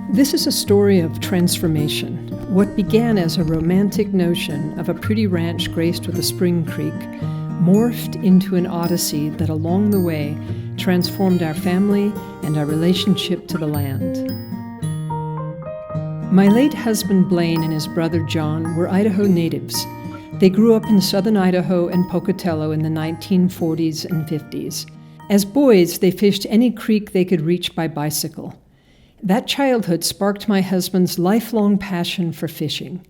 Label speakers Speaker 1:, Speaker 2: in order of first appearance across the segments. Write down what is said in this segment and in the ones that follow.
Speaker 1: This is a story of transformation. What began as a romantic notion of a pretty ranch graced with a spring creek morphed into an odyssey that along the way transformed our family and our relationship to the land. My late husband Blaine and his brother John were Idaho natives. They grew up in southern Idaho and Pocatello in the 1940s and 50s. As boys, they fished any creek they could reach by bicycle. That childhood sparked my husband's lifelong passion for fishing.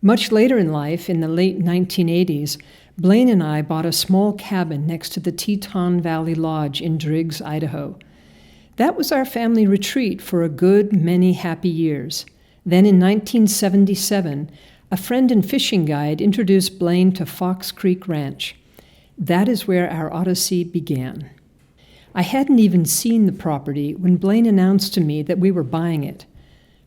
Speaker 1: Much later in life, in the late 1980s, Blaine and I bought a small cabin next to the Teton Valley Lodge in Driggs, Idaho. That was our family retreat for a good many happy years. Then in 1977, a friend and fishing guide introduced Blaine to Fox Creek Ranch. That is where our odyssey began. I hadn't even seen the property when Blaine announced to me that we were buying it.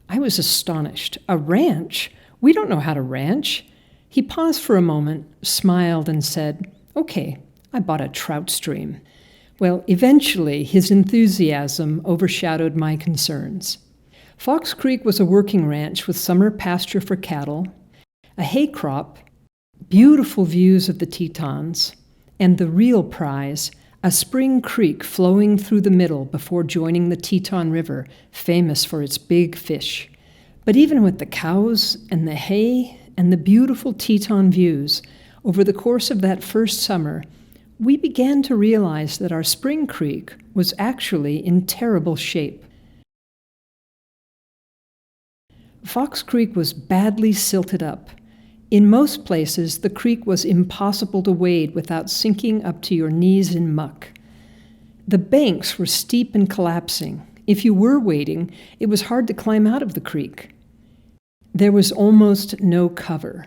Speaker 1: I was astonished. A ranch? We don't know how to ranch. He paused for a moment, smiled, and said, "Okay, I bought a trout stream." Well, eventually, his enthusiasm overshadowed my concerns. Fox Creek was a working ranch with summer pasture for cattle, a hay crop, beautiful views of the Tetons, and the real prize, a spring creek flowing through the middle before joining the Teton River, famous for its big fish. But even with the cows and the hay and the beautiful Teton views, over the course of that first summer, we began to realize that our spring creek was actually in terrible shape. Fox Creek was badly silted up. In most places, the creek was impossible to wade without sinking up to your knees in muck. The banks were steep and collapsing. If you were wading, it was hard to climb out of the creek. There was almost no cover.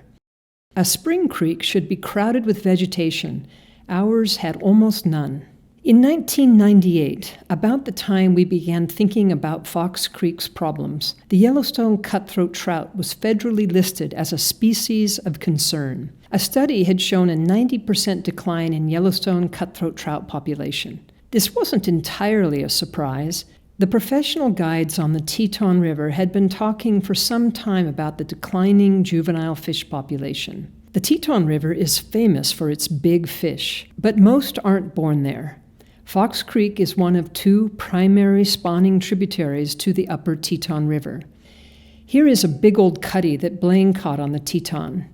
Speaker 1: A spring creek should be crowded with vegetation. Ours had almost none. In 1998, about the time we began thinking about Fox Creek's problems, the Yellowstone cutthroat trout was federally listed as a species of concern. A study had shown a 90% decline in Yellowstone cutthroat trout population. This wasn't entirely a surprise. The professional guides on the Teton River had been talking for some time about the declining juvenile fish population. The Teton River is famous for its big fish, but most aren't born there. Fox Creek is one of two primary spawning tributaries to the upper Teton River. Here is a big old cutty that Blaine caught on the Teton.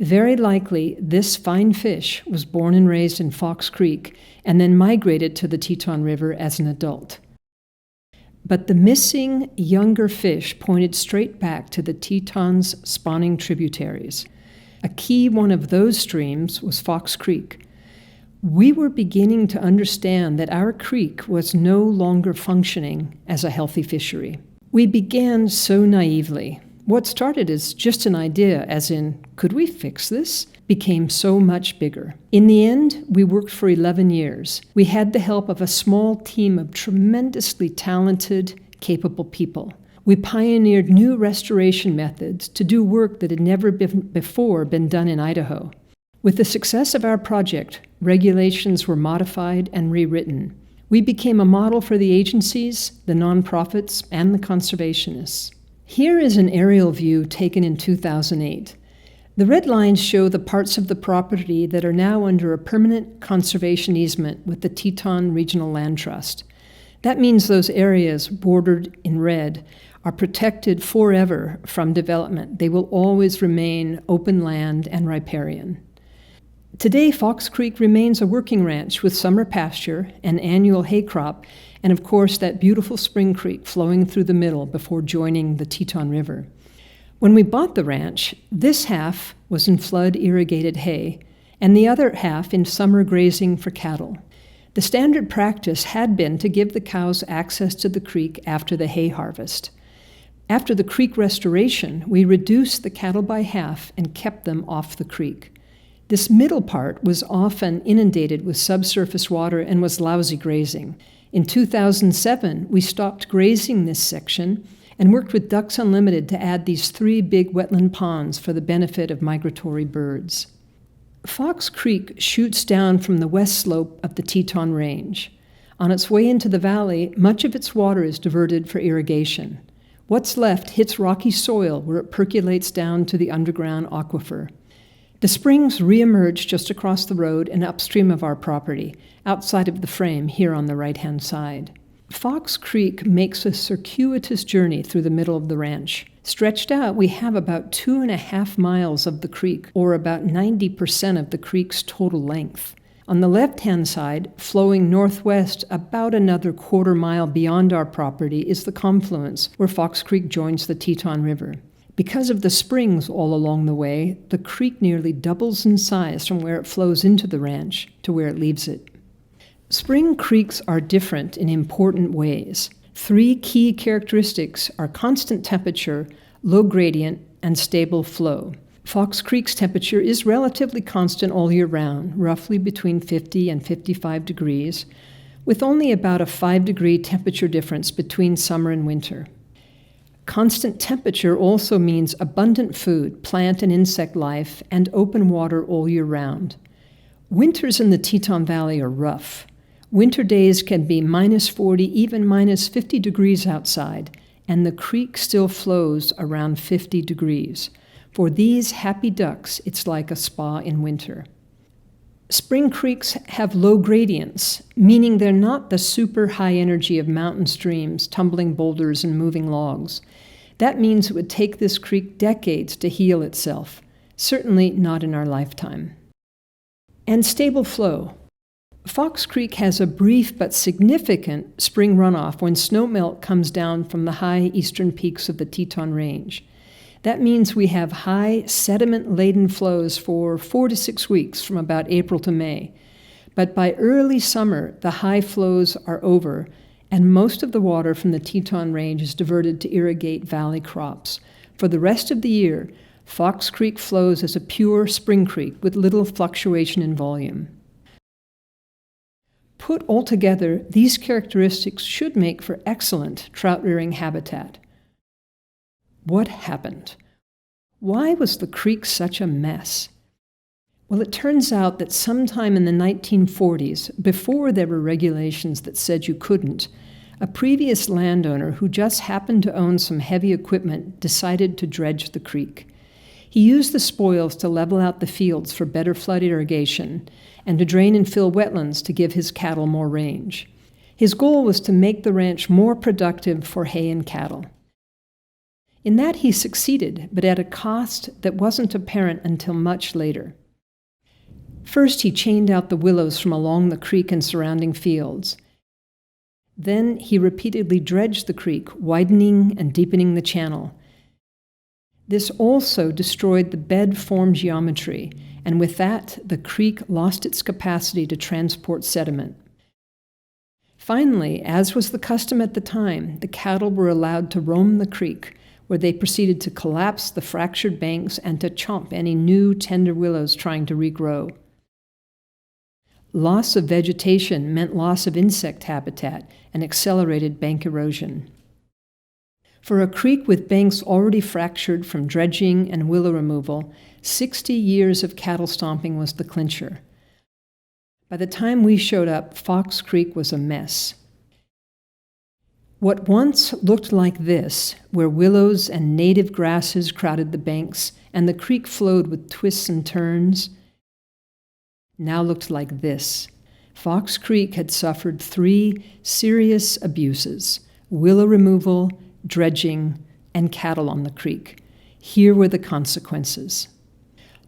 Speaker 1: Very likely, this fine fish was born and raised in Fox Creek and then migrated to the Teton River as an adult. But the missing, younger fish pointed straight back to the Teton's spawning tributaries. A key one of those streams was Fox Creek. We were beginning to understand that our creek was no longer functioning as a healthy fishery. We began so naively. What started as just an idea, as in, could we fix this, became so much bigger. In the end, we worked for 11 years. We had the help of a small team of tremendously talented, capable people. We pioneered new restoration methods to do work that had never before been done in Idaho. With the success of our project, regulations were modified and rewritten. We became a model for the agencies, the nonprofits, and the conservationists. Here is an aerial view taken in 2008. The red lines show the parts of the property that are now under a permanent conservation easement with the Teton Regional Land Trust. That means those areas bordered in red are protected forever from development. They will always remain open land and riparian. Today, Fox Creek remains a working ranch with summer pasture, an annual hay crop, and of course that beautiful spring creek flowing through the middle before joining the Teton River. When we bought the ranch, this half was in flood-irrigated hay, and the other half in summer grazing for cattle. The standard practice had been to give the cows access to the creek after the hay harvest. After the creek restoration, we reduced the cattle by half and kept them off the creek. This middle part was often inundated with subsurface water and was lousy grazing. In 2007, we stopped grazing this section and worked with Ducks Unlimited to add these 3 big wetland ponds for the benefit of migratory birds. Fox Creek shoots down from the west slope of the Teton Range. On its way into the valley, much of its water is diverted for irrigation. What's left hits rocky soil where it percolates down to the underground aquifer. The springs reemerge just across the road and upstream of our property, outside of the frame here on the right-hand side. Fox Creek makes a circuitous journey through the middle of the ranch. Stretched out, we have about 2.5 miles of the creek, or about 90% of the creek's total length. On the left-hand side, flowing northwest about another 1/4 mile beyond our property, is the confluence where Fox Creek joins the Teton River. Because of the springs all along the way, the creek nearly doubles in size from where it flows into the ranch to where it leaves it. Spring creeks are different in important ways. 3 key characteristics are constant temperature, low gradient, and stable flow. Fox Creek's temperature is relatively constant all year round, roughly between 50 and 55 degrees, with only about a 5-degree temperature difference between summer and winter. Constant temperature also means abundant food, plant and insect life, and open water all year round. Winters in the Teton Valley are rough. Winter days can be -40, even -50 degrees outside, and the creek still flows around 50 degrees. For these happy ducks, it's like a spa in winter. Spring creeks have low gradients, meaning they're not the super high energy of mountain streams, tumbling boulders and moving logs. That means it would take this creek decades to heal itself, certainly not in our lifetime. And stable flow. Fox Creek has a brief but significant spring runoff when snowmelt comes down from the high eastern peaks of the Teton Range. That means we have high sediment-laden flows for 4 to 6 weeks from about April to May. But by early summer, the high flows are over, and most of the water from the Teton Range is diverted to irrigate valley crops. For the rest of the year, Fox Creek flows as a pure spring creek with little fluctuation in volume. Put all together, these characteristics should make for excellent trout-rearing habitat. What happened? Why was the creek such a mess? Well, it turns out that sometime in the 1940s, before there were regulations that said you couldn't, a previous landowner who just happened to own some heavy equipment decided to dredge the creek. He used the spoils to level out the fields for better flood irrigation and to drain and fill wetlands to give his cattle more range. His goal was to make the ranch more productive for hay and cattle. In that he succeeded, but at a cost that wasn't apparent until much later. First, he chained out the willows from along the creek and surrounding fields. Then he repeatedly dredged the creek, widening and deepening the channel. This also destroyed the bed form geometry, and with that, the creek lost its capacity to transport sediment. Finally, as was the custom at the time, the cattle were allowed to roam the creek, where they proceeded to collapse the fractured banks and to chomp any new tender willows trying to regrow. Loss of vegetation meant loss of insect habitat and accelerated bank erosion. For a creek with banks already fractured from dredging and willow removal, 60 years of cattle stomping was the clincher. By the time we showed up, Fox Creek was a mess. What once looked like this, where willows and native grasses crowded the banks and the creek flowed with twists and turns, now looked like this. Fox Creek had suffered 3 serious abuses: willow removal, dredging, and cattle on the creek. Here were the consequences.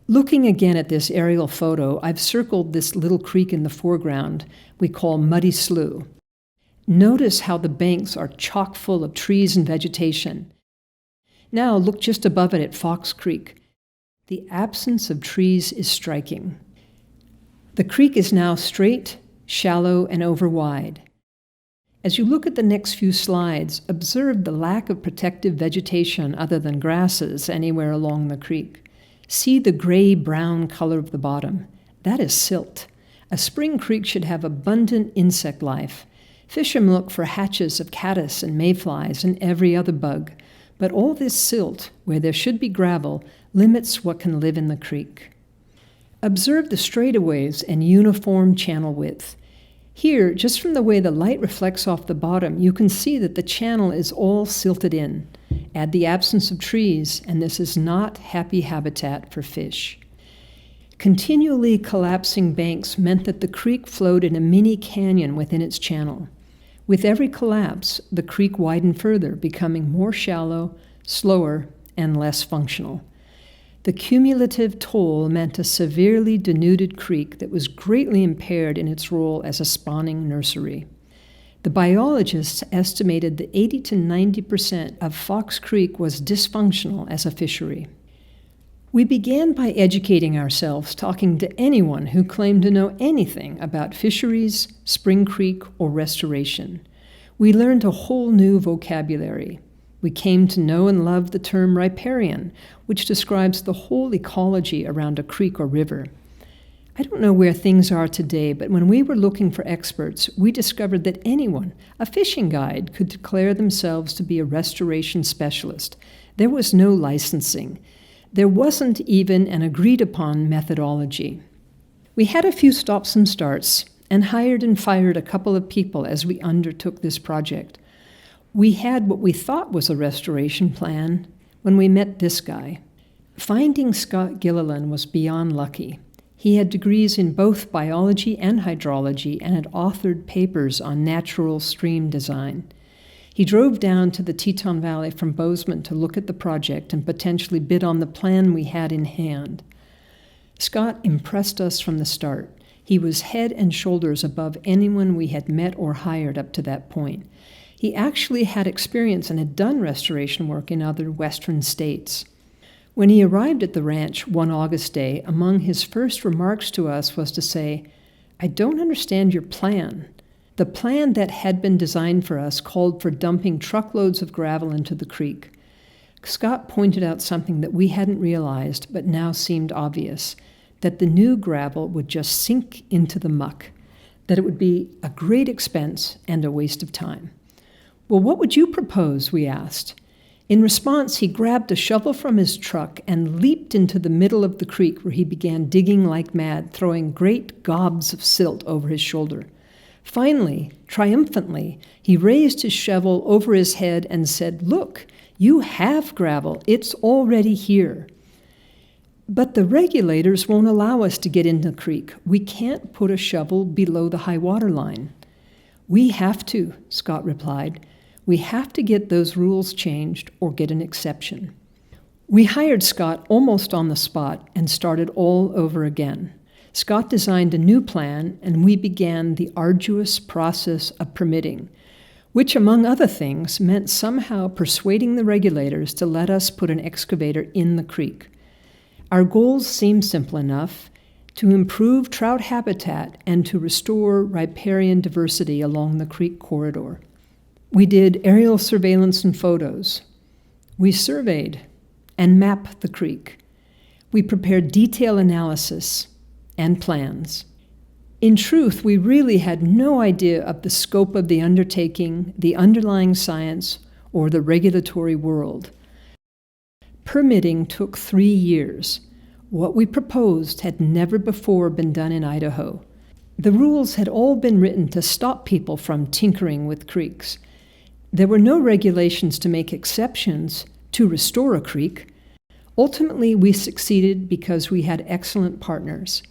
Speaker 1: Looking again at this aerial photo, I've circled this little creek in the foreground we call Muddy Slough. Notice how the banks are chock full of trees and vegetation. Now look just above it at Fox Creek. The absence of trees is striking. The creek is now straight, shallow, and over wide. As you look at the next few slides, observe the lack of protective vegetation other than grasses anywhere along the creek. See the gray-brown color of the bottom. That is silt. A spring creek should have abundant insect life. Fishermen look for hatches of caddis and mayflies and every other bug, but all this silt, where there should be gravel, limits what can live in the creek. Observe the straightaways and uniform channel width. Here, just from the way the light reflects off the bottom, you can see that the channel is all silted in. add the absence of trees, and this is not happy habitat for fish. Continually collapsing banks meant that the creek flowed in a mini canyon within its channel. With every collapse, the creek widened further, becoming more shallow, slower, and less functional. The cumulative toll meant a severely denuded creek that was greatly impaired in its role as a spawning nursery. The biologists estimated that 80 to 90% of Fox Creek was dysfunctional as a fishery. We began by educating ourselves, talking to anyone who claimed to know anything about fisheries, Spring Creek, or restoration. We learned a whole new vocabulary. We came to know and love the term riparian, which describes the whole ecology around a creek or river. I don't know where things are today, but when we were looking for experts, we discovered that anyone, a fishing guide, could declare themselves to be a restoration specialist. There was no licensing. There wasn't even an agreed-upon methodology. We had a few stops and starts and hired and fired a couple of people as we undertook this project. We had what we thought was a restoration plan when we met this guy. Finding Scott Gilliland was beyond lucky. He had degrees in both biology and hydrology and had authored papers on natural stream design. He drove down to the Teton Valley from Bozeman to look at the project and potentially bid on the plan we had in hand. Scott impressed us from the start. He was head and shoulders above anyone we had met or hired up to that point. He actually had experience and had done restoration work in other western states. When he arrived at the ranch one August day, among his first remarks to us was to say, "I don't understand your plan." The plan that had been designed for us called for dumping truckloads of gravel into the creek. Scott pointed out something that we hadn't realized but now seemed obvious, that the new gravel would just sink into the muck, that it would be a great expense and a waste of time. "Well, what would you propose?" we asked. In response, he grabbed a shovel from his truck and leaped into the middle of the creek where he began digging like mad, throwing great gobs of silt over his shoulder. Finally, triumphantly, he raised his shovel over his head and said, "Look, you have gravel. It's already here." "But the regulators won't allow us to get in the creek. We can't put a shovel below the high water line." "We have to," Scott replied. "We have to get those rules changed or get an exception." We hired Scott almost on the spot and started all over again. Scott designed a new plan, and we began the arduous process of permitting, which, among other things, meant somehow persuading the regulators to let us put an excavator in the creek. Our goals seemed simple enough: to improve trout habitat and to restore riparian diversity along the creek corridor. We did aerial surveillance and photos. We surveyed and mapped the creek. We prepared detailed analysis and plans. In truth, we really had no idea of the scope of the undertaking, the underlying science, or the regulatory world. Permitting took 3 years. What we proposed had never before been done in Idaho. The rules had all been written to stop people from tinkering with creeks. There were no regulations to make exceptions to restore a creek. Ultimately, we succeeded because we had excellent partners.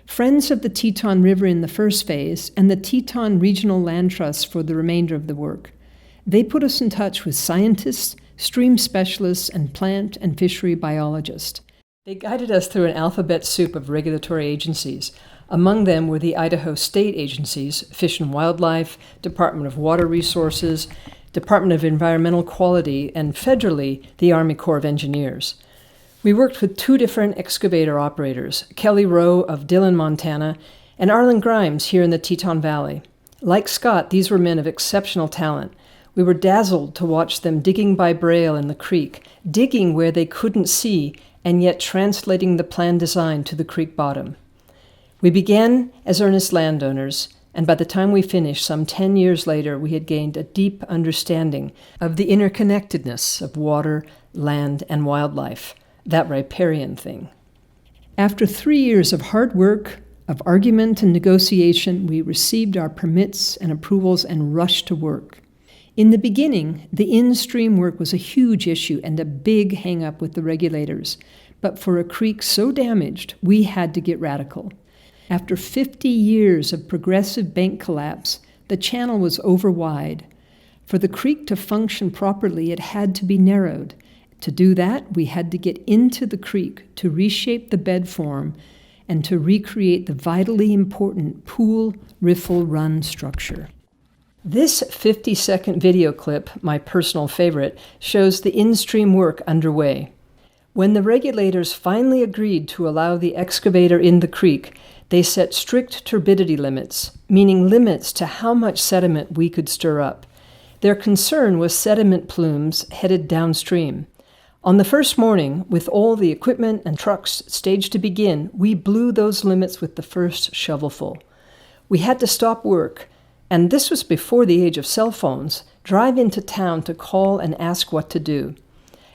Speaker 1: Friends of the Teton River in the first phase, and the Teton Regional Land Trust for the remainder of the work. They put us in touch with scientists, stream specialists, and plant and fishery biologists. They guided us through an alphabet soup of regulatory agencies. Among them were the Idaho state agencies, Fish and Wildlife, Department of Water Resources, Department of Environmental Quality, and federally, the Army Corps of Engineers. We worked with 2 different excavator operators, Kelly Rowe of Dillon, Montana, and Arlen Grimes here in the Teton Valley. Like Scott, these were men of exceptional talent. We were dazzled to watch them digging by braille in the creek, digging where they couldn't see, and yet translating the plan design to the creek bottom. We began as earnest landowners, and by the time we finished, some 10 years later, we had gained a deep understanding of the interconnectedness of water, land, and wildlife. That riparian thing. After 3 years of hard work, of argument and negotiation, we received our permits and approvals and rushed to work. In the beginning, the in-stream work was a huge issue and a big hang-up with the regulators. But for a creek so damaged, we had to get radical. After 50 years of progressive bank collapse, the channel was over-wide. For the creek to function properly, it had to be narrowed. To do that, we had to get into the creek to reshape the bed form and to recreate the vitally important pool-riffle-run structure. This 50-second video clip, my personal favorite, shows the in-stream work underway. When the regulators finally agreed to allow the excavator in the creek, they set strict turbidity limits, meaning limits to how much sediment we could stir up. Their concern was sediment plumes headed downstream. On the first morning, with all the equipment and trucks staged to begin, we blew those limits with the first shovelful. We had to stop work, and this was before the age of cell phones, drive into town to call and ask what to do.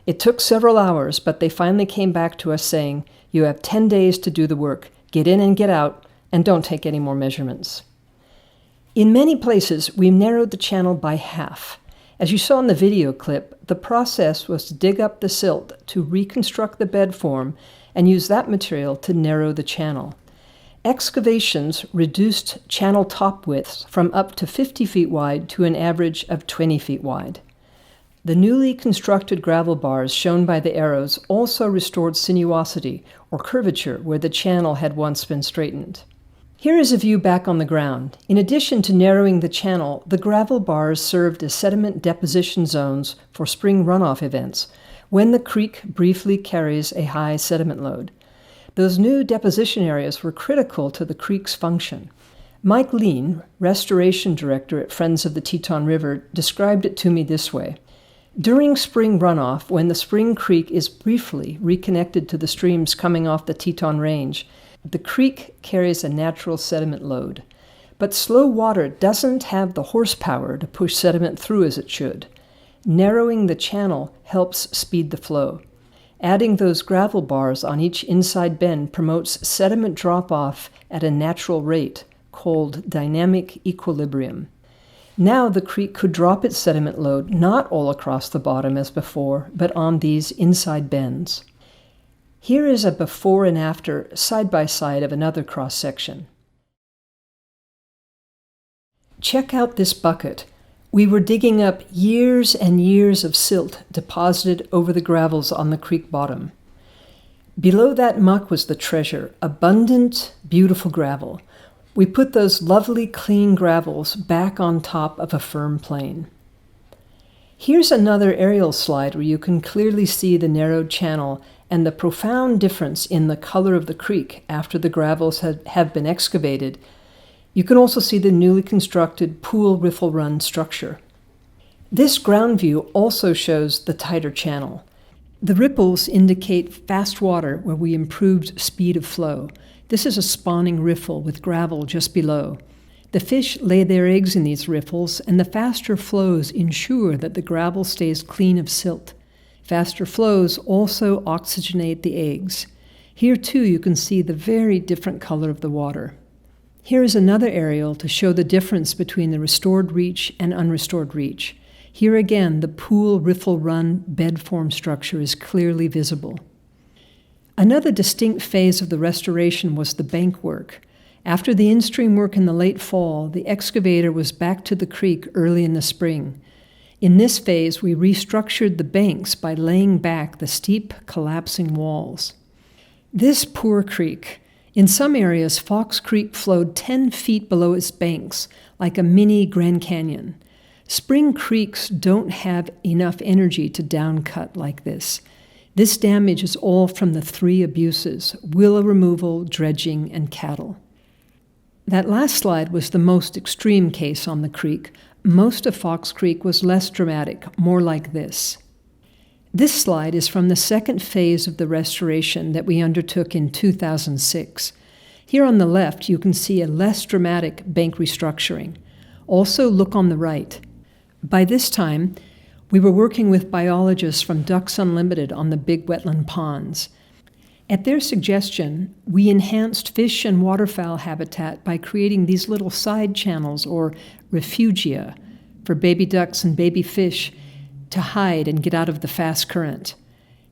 Speaker 1: It took several hours, but they finally came back to us saying, "You have 10 days to do the work. Get in and get out, and don't take any more measurements." In many places, we narrowed the channel by half. As you saw in the video clip, the process was to dig up the silt to reconstruct the bed form and use that material to narrow the channel. Excavations reduced channel top widths from up to 50 feet wide to an average of 20 feet wide. The newly constructed gravel bars shown by the arrows also restored sinuosity or curvature where the channel had once been straightened. Here is a view back on the ground. In addition to narrowing the channel, the gravel bars served as sediment deposition zones for spring runoff events, when the creek briefly carries a high sediment load. Those new deposition areas were critical to the creek's function. Mike Lean, restoration director at Friends of the Teton River, described it to me this way. During spring runoff, when the spring creek is briefly reconnected to the streams coming off the Teton Range, the creek carries a natural sediment load. But slow water doesn't have the horsepower to push sediment through as it should. Narrowing the channel helps speed the flow. Adding those gravel bars on each inside bend promotes sediment drop-off at a natural rate called dynamic equilibrium. Now the creek could drop its sediment load not all across the bottom as before, but on these inside bends. Here is a before and after side-by-side of another cross-section. Check out this bucket. We were digging up years and years of silt deposited over the gravels on the creek bottom. Below that muck was the treasure, abundant, beautiful gravel. We put those lovely, clean gravels back on top of a firm plane. Here's another aerial slide where you can clearly see the narrowed channel and the profound difference in the color of the creek after the gravels have been excavated. You can also see the newly constructed pool riffle run structure. This ground view also shows the tighter channel. The ripples indicate fast water where we improved speed of flow. This is a spawning riffle with gravel just below. The fish lay their eggs in these riffles, and the faster flows ensure that the gravel stays clean of silt. Faster flows also oxygenate the eggs. Here too you can see the very different color of the water. Here is another aerial to show the difference between the restored reach and unrestored reach. Here again, the pool riffle run bed form structure is clearly visible. Another distinct phase of the restoration was the bank work. After the in-stream work in the late fall, the excavator was back to the creek early in the spring. In this phase, we restructured the banks by laying back the steep, collapsing walls. This poor creek. In some areas, Fox Creek flowed 10 feet below its banks, like a mini Grand Canyon. Spring creeks don't have enough energy to downcut like this. This damage is all from the three abuses: willow removal, dredging, and cattle. That last slide was the most extreme case on the creek. Most of Fox Creek was less dramatic, more like this. This slide is from the second phase of the restoration that we undertook in 2006. Here on the left, you can see a less dramatic bank restructuring. Also, look on the right. By this time, we were working with biologists from Ducks Unlimited on the big wetland ponds. At their suggestion, we enhanced fish and waterfowl habitat by creating these little side channels, or refugia, for baby ducks and baby fish to hide and get out of the fast current.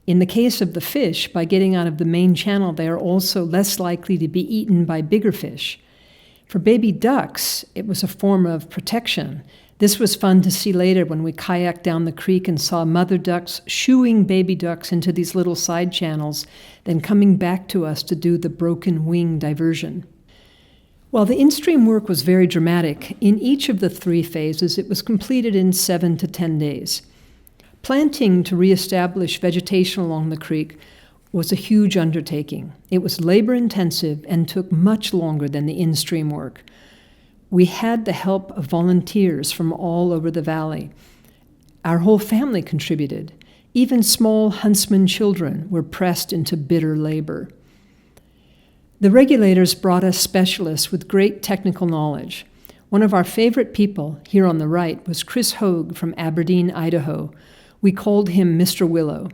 Speaker 1: In the case of the fish, by getting out of the main channel, they are also less likely to be eaten by bigger fish. For baby ducks, it was a form of protection. This was fun to see later when we kayaked down the creek and saw mother ducks shooing baby ducks into these little side channels, then coming back to us to do the broken wing diversion. While the in-stream work was very dramatic, in each of the 3 phases it was completed in 7 to 10 days. Planting to reestablish vegetation along the creek was a huge undertaking. It was labor-intensive and took much longer than the in-stream work. We had the help of volunteers from all over the valley. Our whole family contributed. Even small huntsman children were pressed into bitter labor. The regulators brought us specialists with great technical knowledge. One of our favorite people, here on the right, was Chris Hogue from Aberdeen, Idaho. We called him Mr. Willow.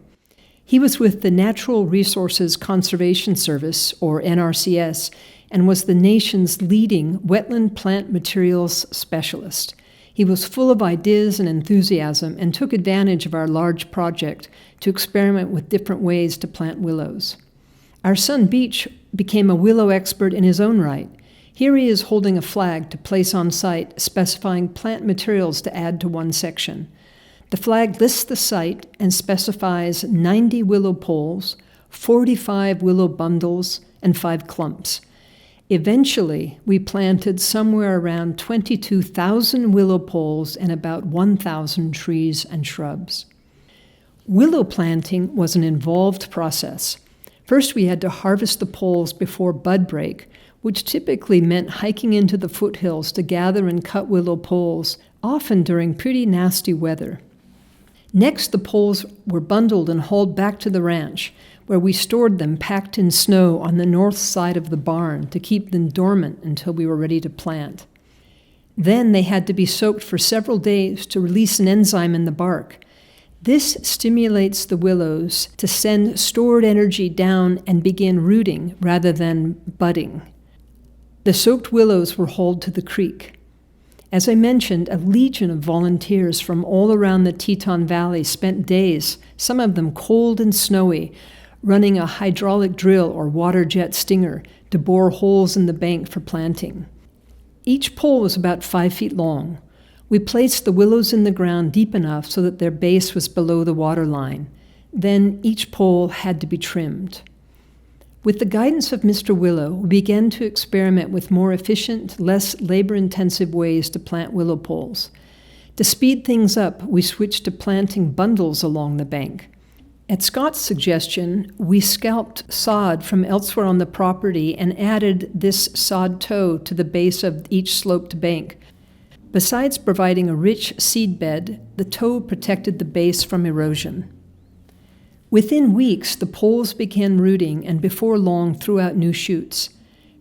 Speaker 1: He was with the Natural Resources Conservation Service, or NRCS, and was the nation's leading wetland plant materials specialist. He was full of ideas and enthusiasm and took advantage of our large project to experiment with different ways to plant willows. Our son Beach became a willow expert in his own right. Here he is holding a flag to place on site specifying plant materials to add to one section. The flag lists the site and specifies 90 willow poles, 45 willow bundles, and 5 clumps. Eventually, we planted somewhere around 22,000 willow poles and about 1,000 trees and shrubs. Willow planting was an involved process. First, we had to harvest the poles before bud break, which typically meant hiking into the foothills to gather and cut willow poles, often during pretty nasty weather. Next, the poles were bundled and hauled back to the ranch, where we stored them packed in snow on the north side of the barn to keep them dormant until we were ready to plant. Then they had to be soaked for several days to release an enzyme in the bark. This stimulates the willows to send stored energy down and begin rooting rather than budding. The soaked willows were hauled to the creek. As I mentioned, a legion of volunteers from all around the Teton Valley spent days, some of them cold and snowy, running a hydraulic drill or water jet stinger to bore holes in the bank for planting. Each pole was about 5 feet long. We placed the willows in the ground deep enough so that their base was below the water line. Then each pole had to be trimmed. With the guidance of Mr. Willow, we began to experiment with more efficient, less labor-intensive ways to plant willow poles. To speed things up, we switched to planting bundles along the bank. At Scott's suggestion, we scalped sod from elsewhere on the property and added this sod toe to the base of each sloped bank. Besides providing a rich seed bed, the toe protected the base from erosion. Within weeks, the poles began rooting and before long threw out new shoots.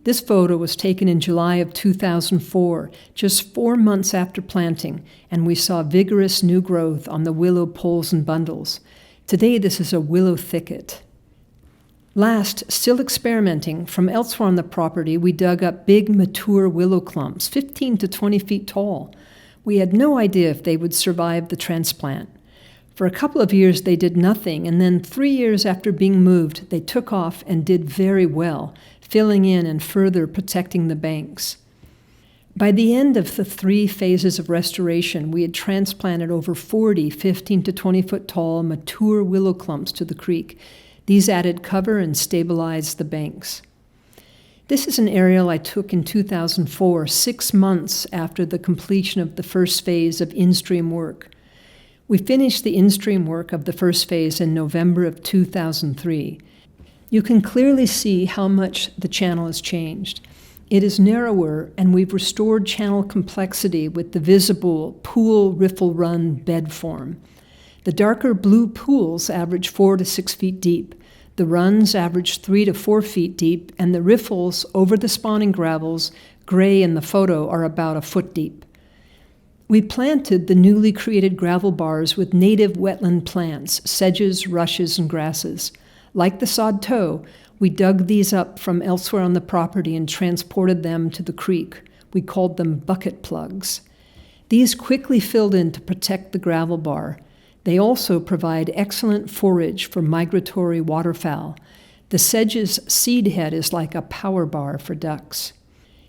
Speaker 1: This photo was taken in July of 2004, just 4 months after planting, and we saw vigorous new growth on the willow poles and bundles. Today, this is a willow thicket. Last, still experimenting, from elsewhere on the property, we dug up big, mature willow clumps, 15 to 20 feet tall. We had no idea if they would survive the transplant. For a couple of years, they did nothing, and then 3 years after being moved, they took off and did very well, filling in and further protecting the banks. By the end of the 3 phases of restoration, we had transplanted over 40 15 to 20 foot tall mature willow clumps to the creek. These added cover and stabilized the banks. This is an aerial I took in 2004, 6 months after the completion of the first phase of in-stream work. We finished the in-stream work of the first phase in November of 2003. You can clearly see how much the channel has changed. It is narrower, and we've restored channel complexity with the visible pool riffle run bed form. The darker blue pools average 4 to 6 feet deep. The runs average 3 to 4 feet deep, and the riffles over the spawning gravels, gray in the photo, are about a foot deep. We planted the newly created gravel bars with native wetland plants, sedges, rushes, and grasses. Like the sod toe, we dug these up from elsewhere on the property and transported them to the creek. We called them bucket plugs. These quickly filled in to protect the gravel bar. They also provide excellent forage for migratory waterfowl. The sedge's seed head is like a power bar for ducks.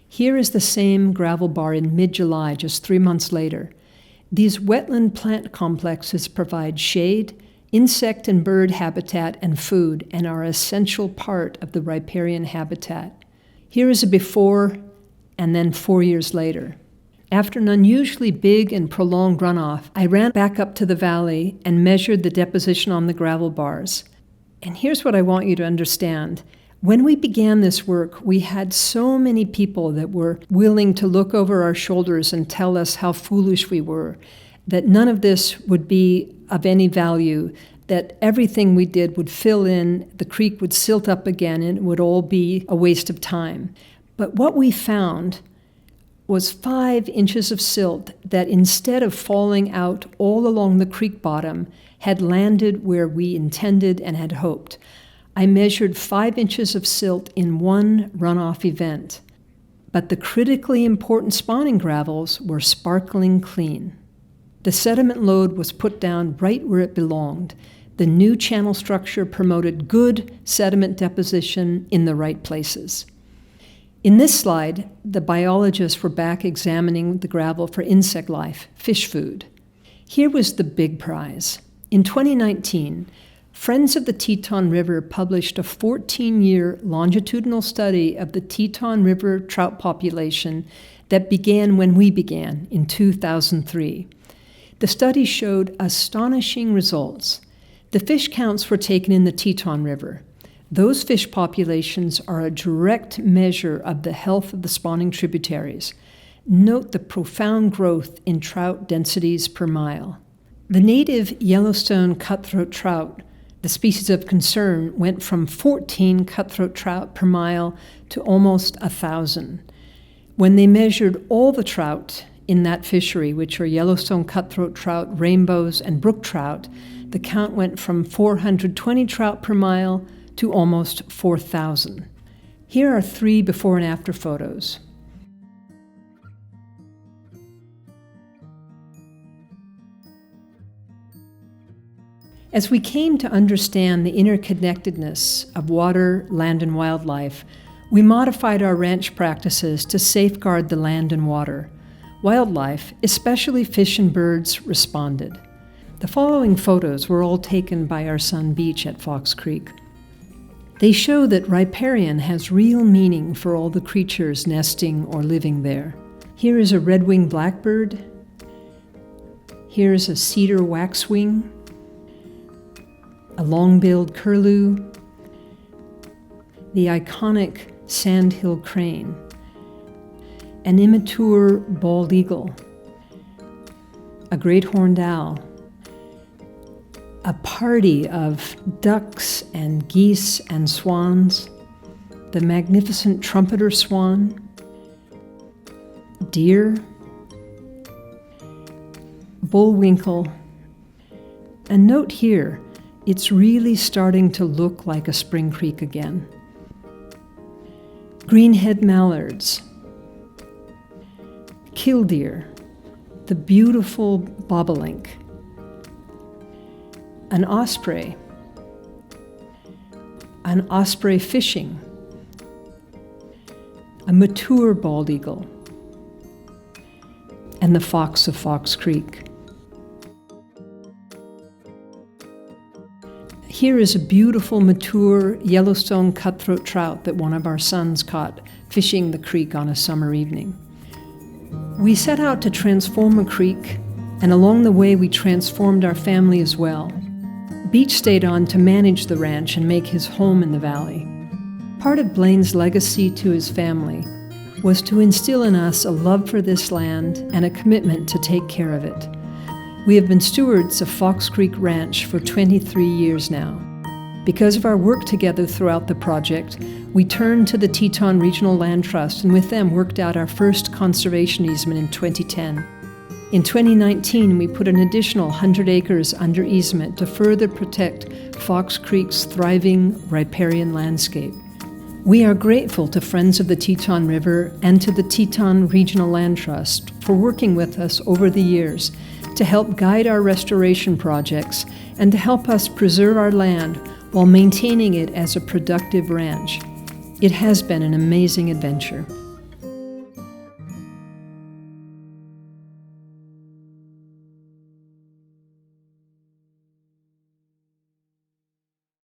Speaker 1: Here is the same gravel bar in mid-July, just 3 months later. These wetland plant complexes provide shade, insect and bird habitat, and food, and are an essential part of the riparian habitat. Here is a before and then 4 years later. After an unusually big and prolonged runoff, I ran back up to the valley and measured the deposition on the gravel bars. And here's what I want you to understand. When we began this work, we had so many people that were willing to look over our shoulders and tell us how foolish we were, that none of this would be of any value, that everything we did would fill in, the creek would silt up again, and it would all be a waste of time. But what we found was 5 inches of silt that, instead of falling out all along the creek bottom, had landed where we intended and had hoped. I measured 5 inches of silt in one runoff event, but the critically important spawning gravels were sparkling clean. The sediment load was put down right where it belonged. The new channel structure promoted good sediment deposition in the right places. In this slide, the biologists were back examining the gravel for insect life, fish food. Here was the big prize. In 2019, Friends of the Teton River published a 14-year longitudinal study of the Teton River trout population that began when we began in 2003. The study showed astonishing results. The fish counts were taken in the Teton River. Those fish populations are a direct measure of the health of the spawning tributaries. Note the profound growth in trout densities per mile. The native Yellowstone cutthroat trout, the species of concern, went from 14 cutthroat trout per mile to almost 1,000. When they measured all the trout in that fishery, which are Yellowstone cutthroat trout, rainbows, and brook trout, the count went from 420 trout per mile to almost 4,000. Here are 3 before and after photos. As we came to understand the interconnectedness of water, land, and wildlife, we modified our ranch practices to safeguard the land and water. Wildlife, especially fish and birds, responded. The following photos were all taken by our son Beach at Fox Creek. They show that riparian has real meaning for all the creatures nesting or living there. Here is a red-winged blackbird. Here is a cedar waxwing, a long-billed curlew, the iconic sandhill crane, an immature bald eagle, a great horned owl, a party of ducks and geese and swans, the magnificent trumpeter swan, deer, bullwinkle, and note here, it's really starting to look like a spring creek again. Greenhead mallards, killdeer, the beautiful bobolink, an osprey fishing, a mature bald eagle, and the fox of Fox Creek. Here is a beautiful, mature Yellowstone cutthroat trout that one of our sons caught fishing the creek on a summer evening. We set out to transform a creek, and along the way we transformed our family as well. Beach stayed on to manage the ranch and make his home in the valley. Part of Blaine's legacy to his family was to instill in us a love for this land and a commitment to take care of it. We have been stewards of Fox Creek Ranch for 23 years now. Because of our work together throughout the project, we turned to the Teton Regional Land Trust and with them worked out our first conservation easement in 2010. In 2019, we put an additional 100 acres under easement to further protect Fox Creek's thriving riparian landscape. We are grateful to Friends of the Teton River and to the Teton Regional Land Trust for working with us over the years to help guide our restoration projects and to help us preserve our land while maintaining it as a productive ranch. It has been an amazing adventure.